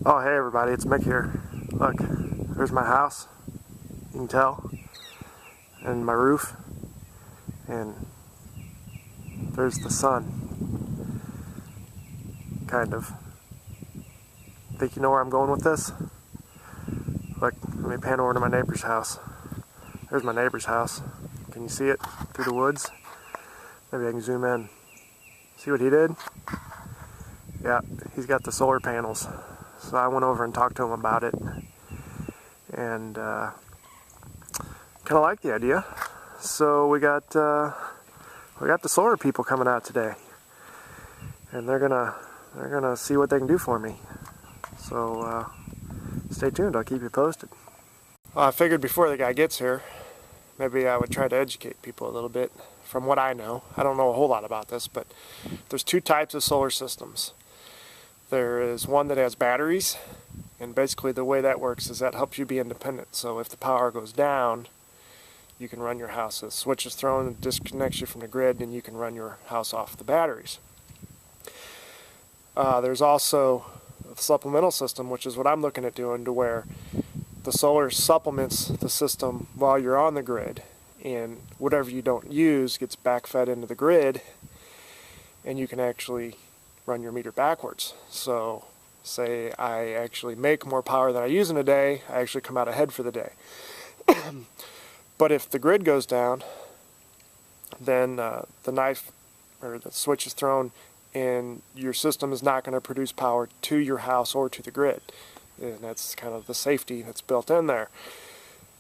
Oh, hey everybody, it's Mick here. Look, there's my house, you can tell, and my roof, and there's the sun, kind of. Think you know where I'm going with this? Look, let me pan over to my neighbor's house. There's my neighbor's house. Can you see it through the woods? Maybe I can zoom in. See what he did? Yeah, he's got the solar panels. So I went over and talked to him about it, and kind of like the idea. So we got the solar people coming out today, and they're gonna see what they can do for me. So stay tuned. I'll keep you posted. Well, I figured before the guy gets here, maybe I would try to educate people a little bit from what I know. I don't know a whole lot about this, but there's two types of solar systems. There is one that has batteries, and basically the way that works is that helps you be independent. So if the power goes down, you can run your house. A switch is thrown and disconnects you from the grid, and you can run your house off the batteries. There's also a supplemental system, which is what I'm looking at doing, to where the solar supplements the system while you're on the grid, and whatever you don't use gets backfed into the grid, and you can actually run your meter backwards. So say I actually make more power than I use in a day, I actually come out ahead for the day. But if the grid goes down, then the knife or the switch is thrown, and your system is not going to produce power to your house or to the grid. And that's kind of the safety that's built in there.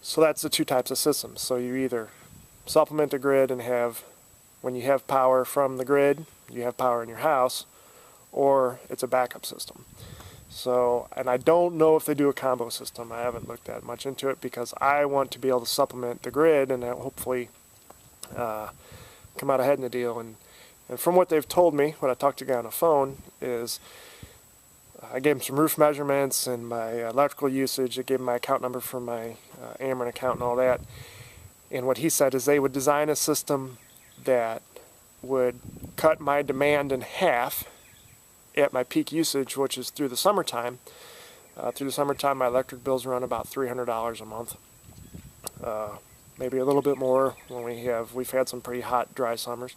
So that's the two types of systems. So you either supplement the grid and have, when you have power from the grid, you have power in your house, or it's a backup system. So, and I don't know if they do a combo system. I haven't looked that much into it because I want to be able to supplement the grid and hopefully come out ahead in the deal. And from what they've told me, when I talked to a guy on the phone, is I gave him some roof measurements and my electrical usage. I gave him my account number for my Ameren account and all that. And what he said is they would design a system that would cut my demand in half at my peak usage, which is through the summertime. Through the summertime, my electric bills run about $300 a month. Maybe a little bit more when we've had some pretty hot, dry summers.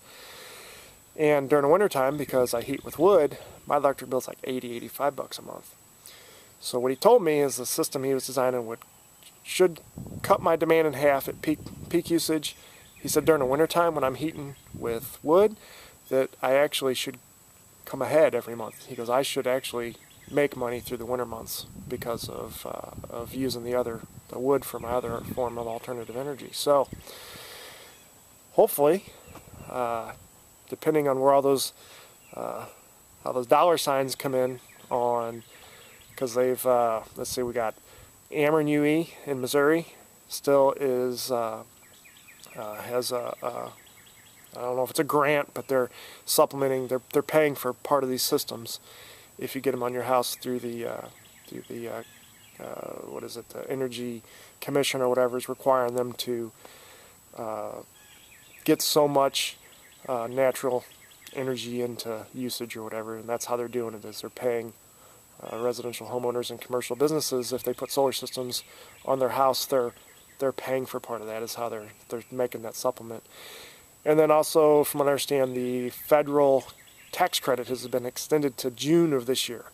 And during the wintertime, because I heat with wood, my electric bill's like $80, $85 a month. So what he told me is the system he was designing should cut my demand in half at peak usage. He said during the wintertime when I'm heating with wood that I actually should come ahead every month. He goes, I should actually make money through the winter months because of using the wood for my other form of alternative energy. So hopefully, depending on where all those how those dollar signs come in on, because they've let's see, we got Ameren UE in Missouri still has I don't know if it's a grant, but they're supplementing. They're paying for part of these systems if you get them on your house through the what is it? The Energy Commission or whatever is requiring them to get so much natural energy into usage or whatever, and that's how they're doing it. Is they're paying residential homeowners and commercial businesses if they put solar systems on their house. They're paying for part of that. Is how they're making that supplement. And then also, from what I understand, the federal tax credit has been extended to June of this year.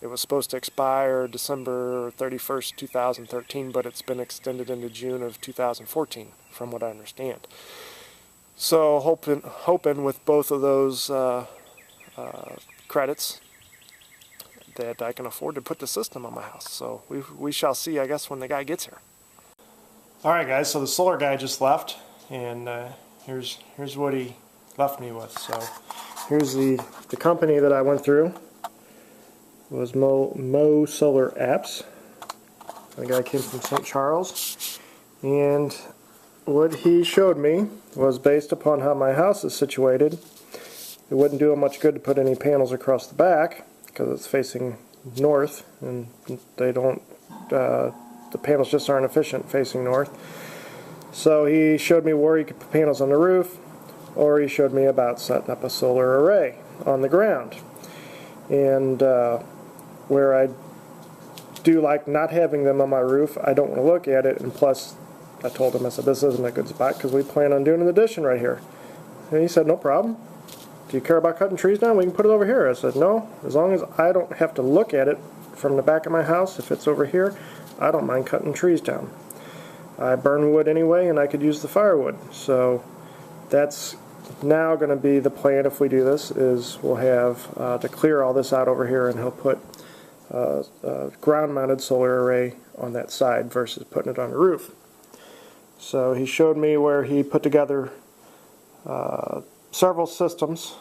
It was supposed to expire December 31st, 2013, but it's been extended into June of 2014, from what I understand. So hoping with both of those credits that I can afford to put the system on my house. So we shall see, I guess, when the guy gets here. All right, guys, so the solar guy just left, and here's what he left me with. So here's the company that I went through. It was Mo Solar Apps. The guy came from St. Charles, and what he showed me was based upon how my house is situated. It wouldn't do him much good to put any panels across the back because it's facing north, and they don't. The panels just aren't efficient facing north. So he showed me where you could put panels on the roof, or he showed me about setting up a solar array on the ground. And where I do like not having them on my roof. I don't want to look at it, and plus I told him, I said, this isn't a good spot because we plan on doing an addition right here. And he said, no problem. Do you care about cutting trees down? We can put it over here. I said, no, as long as I don't have to look at it from the back of my house, if it's over here, I don't mind cutting trees down. I burn wood anyway, and I could use the firewood. So that's now going to be the plan if we do this, is we'll have to clear all this out over here, and he'll put a ground-mounted solar array on that side versus putting it on the roof. So he showed me where he put together several systems.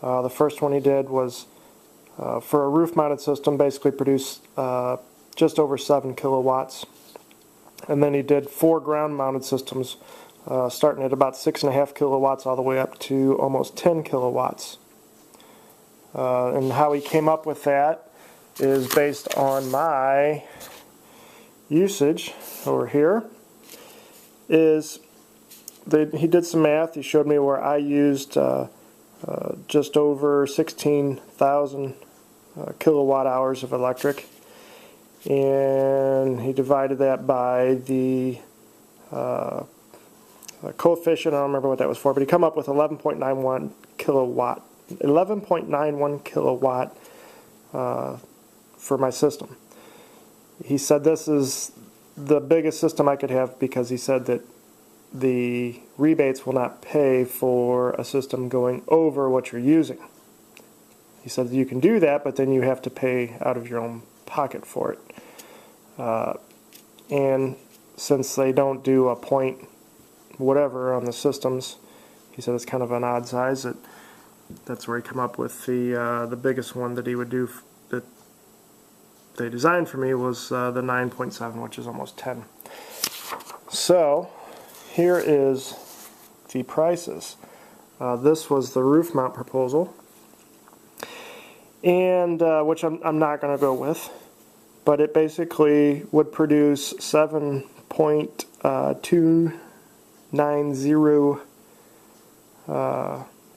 The first one he did was for a roof-mounted system, basically produced just over 7 kilowatts. And then he did 4 ground-mounted systems, starting at about 6.5 kilowatts all the way up to almost 10 kilowatts. And how he came up with that is based on my usage over here. He did some math. He showed me where I used just over 16,000 kilowatt hours of electric, and he divided that by the coefficient. I don't remember what that was for, but he come up with 11.91 kilowatt. 11.91 kilowatt for my system. He said this is the biggest system I could have, because he said that the rebates will not pay for a system going over what you're using. He said you can do that, but then you have to pay out of your own pocket for it. And since they don't do a point whatever on the systems, he said it's kind of an odd size. That's where he come up with the biggest one that he would do, that they designed for me, was the 9.7, which is almost 10. So here is the prices. This was the roof mount proposal, and which I'm not going to go with, but it basically would produce 7.290,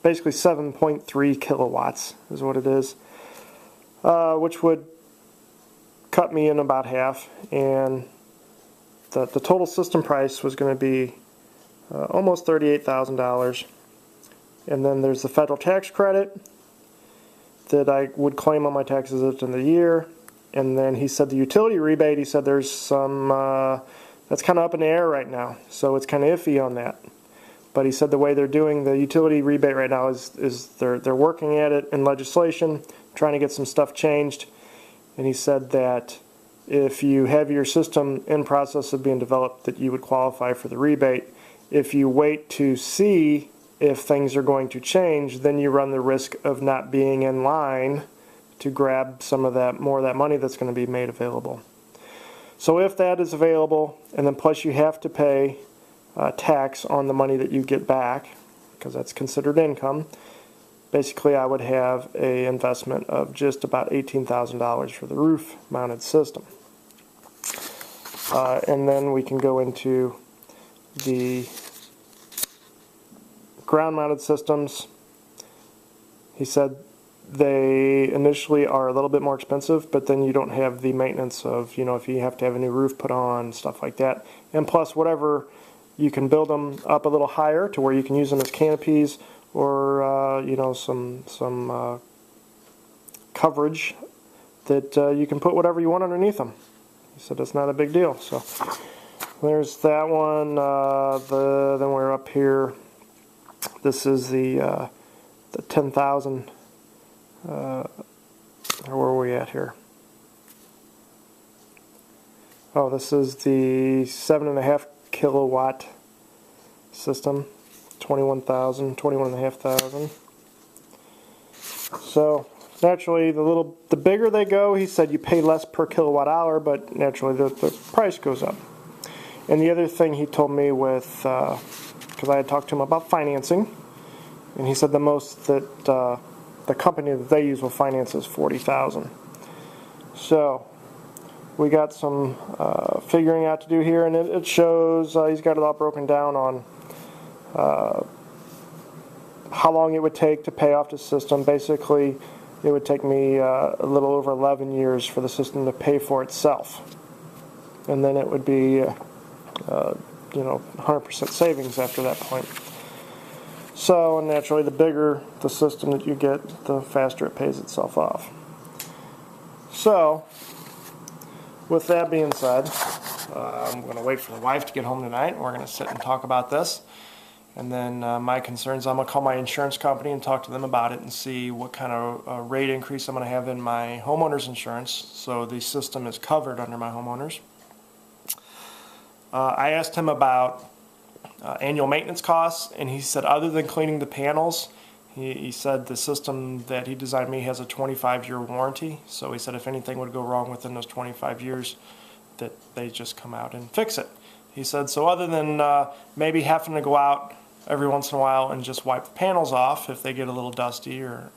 basically 7.3 kilowatts is what it is, which would cut me in about half, and the total system price was going to be almost $38,000. And then there's the federal tax credit that I would claim on my taxes at the end of the year. And then he said the utility rebate, he said there's some, that's kind of up in the air right now, so it's kind of iffy on that. But he said the way they're doing the utility rebate right now is they're working at it in legislation, trying to get some stuff changed. And he said that if you have your system in process of being developed, that you would qualify for the rebate. If you wait to see if things are going to change, then you run the risk of not being in line to grab some of that, more of that money that's going to be made available. So if that is available, and then plus you have to pay tax on the money that you get back, because that's considered income, basically I would have an investment of just about $18,000 for the roof mounted system. And then we can go into the ground mounted systems. He said they initially are a little bit more expensive, but then you don't have the maintenance of, if you have to have a new roof put on, stuff like that. And plus whatever, you can build them up a little higher to where you can use them as canopies, or some coverage that you can put whatever you want underneath them. He said it's not a big deal. So there's that one. Then we're up here. This is the 10,000. Where are we at here? Oh, this is the 7.5 kilowatt system. 21,500. So naturally, the bigger they go, he said you pay less per kilowatt hour, but naturally the price goes up. And the other thing he told me with, because I had talked to him about financing, and he said the most that the company that they use will finance is $40,000. So we got some figuring out to do here, and it shows he's got it all broken down on how long it would take to pay off the system. Basically, it would take me a little over 11 years for the system to pay for itself. And then it would be, 100% savings after that point. So naturally, the bigger the system that you get, the faster it pays itself off. So, with that being said, I'm going to wait for the wife to get home tonight, and we're going to sit and talk about this. And then my concerns, I'm going to call my insurance company and talk to them about it and see what kind of rate increase I'm going to have in my homeowner's insurance, so the system is covered under my homeowner's. I asked him about annual maintenance costs, and he said other than cleaning the panels, he said the system that he designed me has a 25-year warranty. So he said if anything would go wrong within those 25 years, that they just come out and fix it. He said, so other than maybe having to go out every once in a while and just wipe the panels off if they get a little dusty or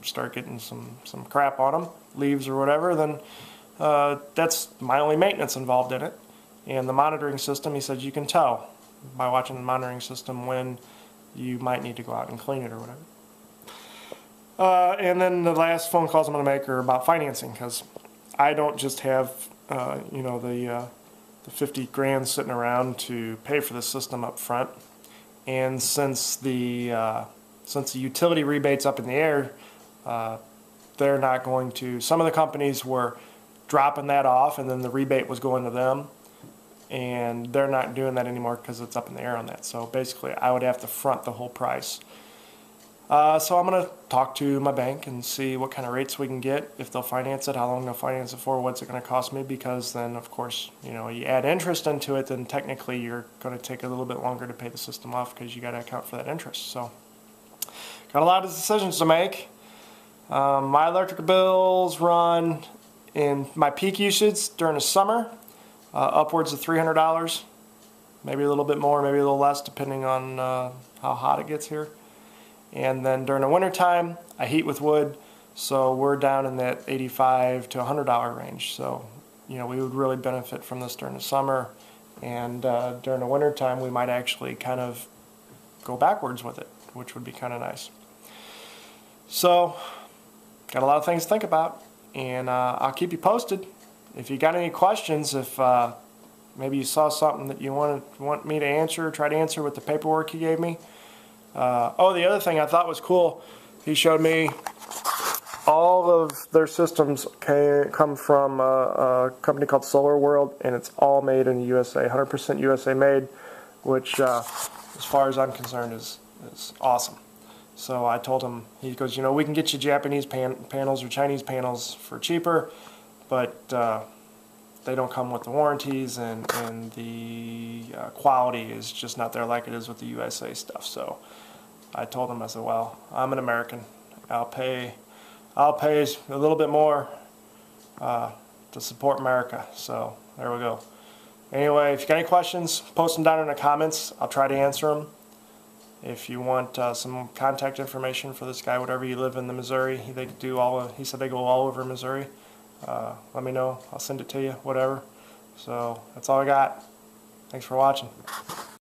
start getting some crap on them, leaves or whatever, then that's my only maintenance involved in it. And the monitoring system, he said you can tell by watching the monitoring system when you might need to go out and clean it or whatever. And then the last phone calls I'm going to make are about financing, because I don't just have the 50 grand sitting around to pay for the system up front. And since the utility rebate's up in the air, they're not going to. Some of the companies were dropping that off, and then the rebate was going to them. And they're not doing that anymore because it's up in the air on that. So basically, I would have to front the whole price. So I'm going to talk to my bank and see what kind of rates we can get, if they'll finance it, how long they'll finance it for, what's it going to cost me, because then, of course, you add interest into it, then technically you're going to take a little bit longer to pay the system off because you got to account for that interest. So got a lot of decisions to make. My electric bills run in my peak usage during the summer. Upwards of $300, maybe a little bit more, maybe a little less, depending on how hot it gets here. And then during the winter time, I heat with wood, so we're down in that $85 to $100 range. So, we would really benefit from this during the summer, and during the winter time, we might actually kind of go backwards with it, which would be kind of nice. So, got a lot of things to think about, and I'll keep you posted. If you got any questions, if maybe you saw something that you want me to answer, try to answer with the paperwork he gave me. The other thing I thought was cool, he showed me all of their systems come from a company called Solar World, and it's all made in the USA, 100% USA made, which, as far as I'm concerned, is awesome. So I told him, he goes, we can get you Japanese panels or Chinese panels for cheaper, but they don't come with the warranties, and the quality is just not there like it is with the USA stuff. So I told him, I said, well, I'm an American. I'll pay a little bit more to support America. So there we go. Anyway, if you got any questions, post them down in the comments. I'll try to answer them. If you want some contact information for this guy, whatever you live in the Missouri, he said they go all over Missouri. Let me know. I'll send it to you, whatever. So that's all I got. Thanks for watching.